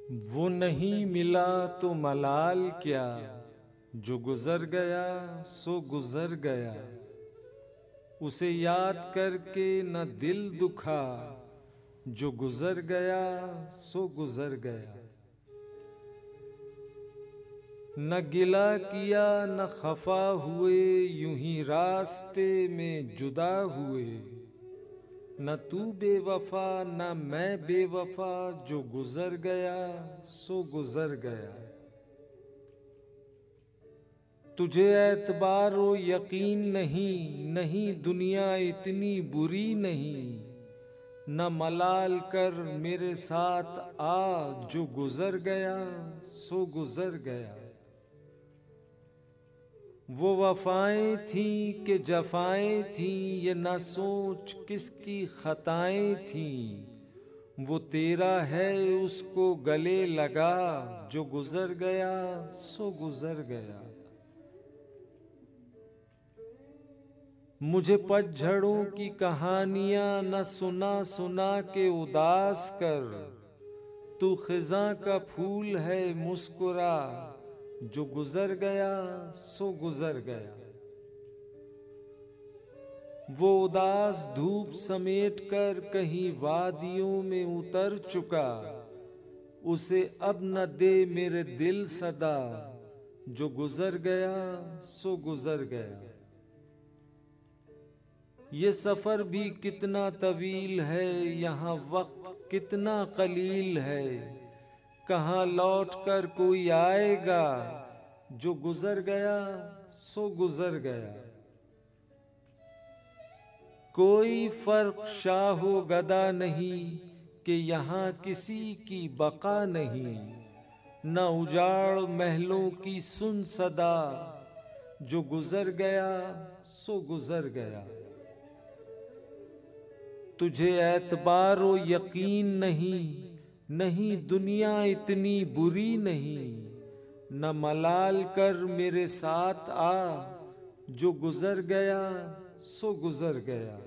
वो नहीं मिला तो मलाल क्या, जो गुजर गया सो गुजर गया। उसे याद करके न दिल दुखा, जो गुजर गया सो गुजर गया। न गिला किया न खफा हुए, यूं ही रास्ते में जुदा हुए। न तू बेवफा न मैं बेवफा, जो गुजर गया सो गुजर गया। तुझे एतबारो यकीन नहीं, नहीं दुनिया इतनी बुरी नहीं। न मलाल कर मेरे साथ आ, जो गुजर गया सो गुजर गया। वो वफाएं थीं कि जफाएं थीं, ये न सोच किसकी खताएं थीं। वो तेरा है उसको गले लगा, जो गुजर गया सो गुजर गया। मुझे पतझड़ों की कहानियां न सुना सुना के उदास कर। तू खिज़ां का फूल है मुस्कुरा, जो गुजर गया सो गुजर गया। वो उदास धूप समेट कर कहीं वादियों में उतर चुका। उसे अब न दे मेरे दिल सदा, जो गुजर गया सो गुजर गया। ये सफर भी कितना तवील है, यहाँ वक्त कितना कलील है। कहाँ लौट कर कोई आएगा, जो गुजर गया सो गुजर गया। कोई फर्क शाहो गदा नहीं, कि यहाँ किसी की बका नहीं। न उजाड़ महलों की सुन सदा, जो गुजर गया सो गुजर गया। तुझे एतबारो यकीन नहीं, नहीं दुनिया इतनी बुरी नहीं। न मलाल कर मेरे साथ आ, जो गुजर गया सो गुजर गया।